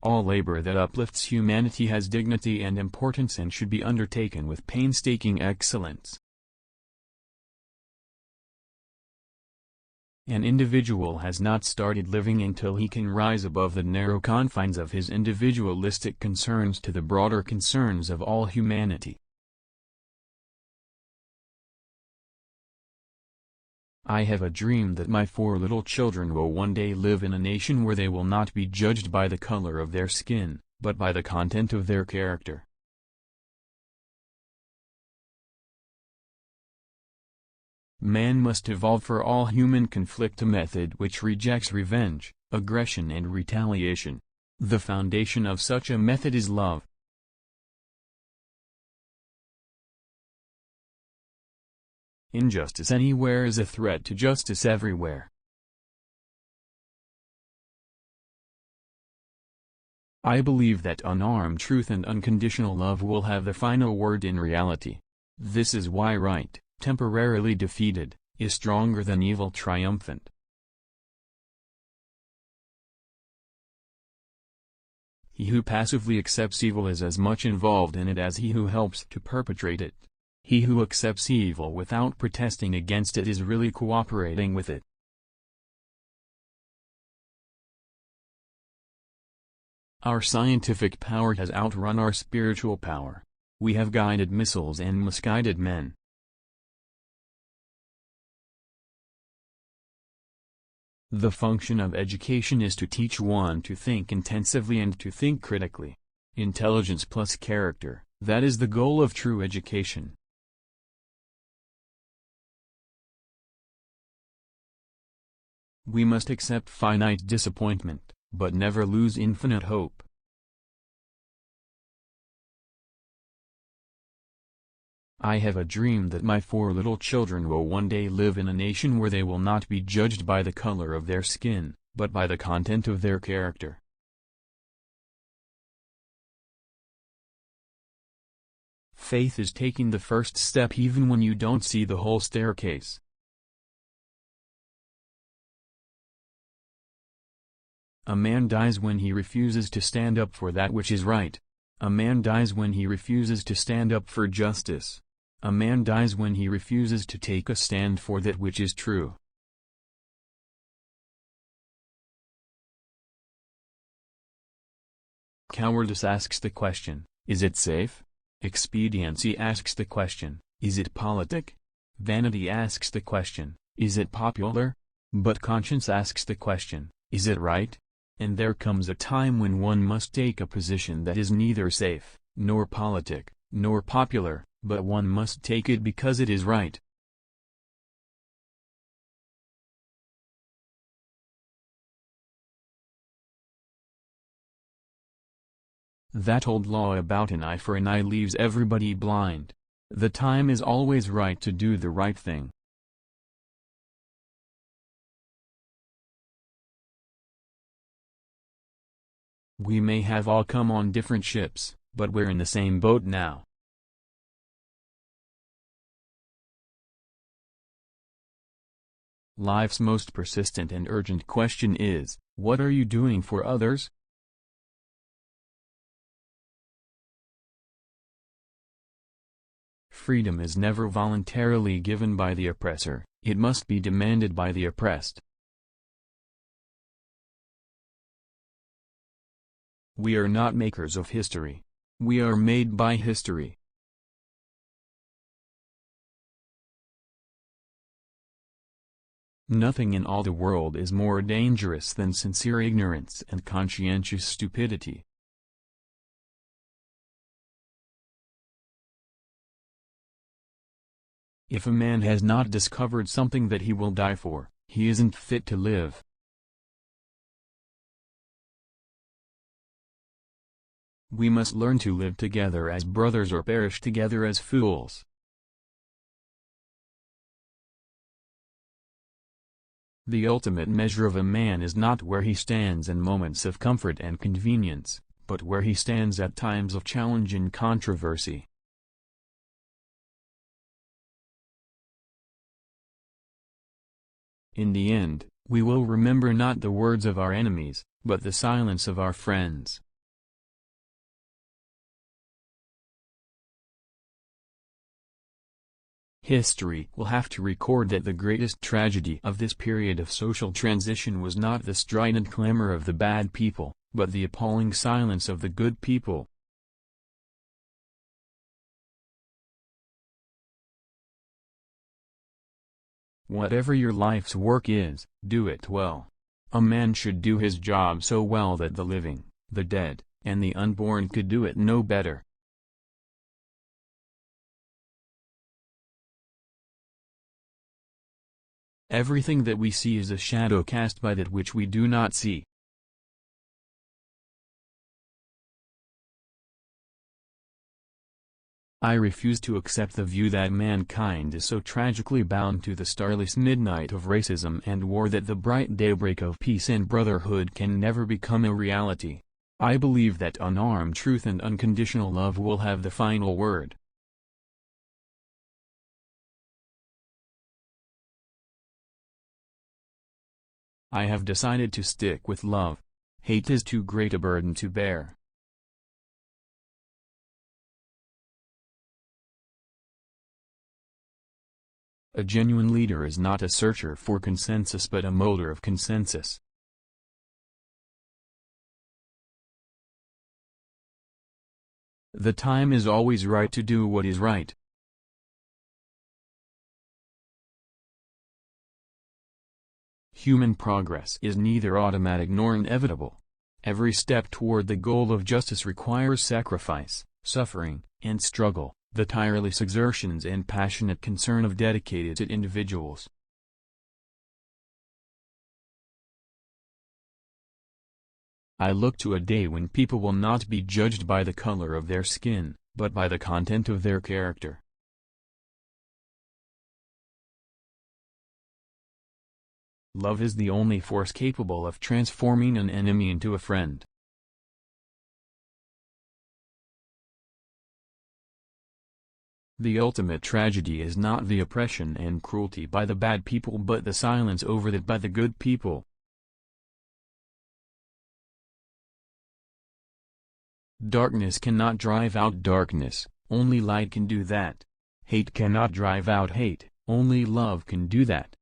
All labor that uplifts humanity has dignity and importance and should be undertaken with painstaking excellence. An individual has not started living until he can rise above the narrow confines of his individualistic concerns to the broader concerns of all humanity. I have a dream that my 4 little children will one day live in a nation where they will not be judged by the color of their skin, but by the content of their character. Man must evolve for all human conflict a method which rejects revenge, aggression and retaliation. The foundation of such a method is love. Injustice anywhere is a threat to justice everywhere. I believe that unarmed truth and unconditional love will have the final word in reality. This is why right, temporarily defeated, is stronger than evil triumphant. He who passively accepts evil is as much involved in it as he who helps to perpetrate it. He who accepts evil without protesting against it is really cooperating with it. Our scientific power has outrun our spiritual power. We have guided missiles and misguided men. The function of education is to teach one to think intensively and to think critically. Intelligence plus character, that is the goal of true education. We must accept finite disappointment, but never lose infinite hope. I have a dream that my 4 little children will one day live in a nation where they will not be judged by the color of their skin, but by the content of their character. Faith is taking the first step even when you don't see the whole staircase. A man dies when he refuses to stand up for that which is right. A man dies when he refuses to stand up for justice. A man dies when he refuses to take a stand for that which is true. Cowardice asks the question, is it safe? Expediency asks the question, is it politic? Vanity asks the question, is it popular? But conscience asks the question, is it right? And there comes a time when one must take a position that is neither safe, nor politic, nor popular, but one must take it because it is right. That old law about an eye for an eye leaves everybody blind. The time is always right to do the right thing. We may have all come on different ships, but we're in the same boat now. Life's most persistent and urgent question is, what are you doing for others? Freedom is never voluntarily given by the oppressor, it must be demanded by the oppressed. We are not makers of history. We are made by history. Nothing in all the world is more dangerous than sincere ignorance and conscientious stupidity. If a man has not discovered something that he will die for, he isn't fit to live. We must learn to live together as brothers or perish together as fools. The ultimate measure of a man is not where he stands in moments of comfort and convenience, but where he stands at times of challenge and controversy. In the end, we will remember not the words of our enemies, but the silence of our friends. History will have to record that the greatest tragedy of this period of social transition was not the strident clamor of the bad people, but the appalling silence of the good people. Whatever your life's work is, do it well. A man should do his job so well that the living, the dead, and the unborn could do it no better. Everything that we see is a shadow cast by that which we do not see. I refuse to accept the view that mankind is so tragically bound to the starless midnight of racism and war that the bright daybreak of peace and brotherhood can never become a reality. I believe that unarmed truth and unconditional love will have the final word. I have decided to stick with love. Hate is too great a burden to bear. A genuine leader is not a searcher for consensus but a molder of consensus. The time is always right to do what is right. Human progress is neither automatic nor inevitable. Every step toward the goal of justice requires sacrifice, suffering, and struggle, the tireless exertions and passionate concern of dedicated individuals. I look to a day when people will not be judged by the color of their skin, but by the content of their character. Love is the only force capable of transforming an enemy into a friend. The ultimate tragedy is not the oppression and cruelty by the bad people but the silence over that by the good people. Darkness cannot drive out darkness, only light can do that. Hate cannot drive out hate, only love can do that.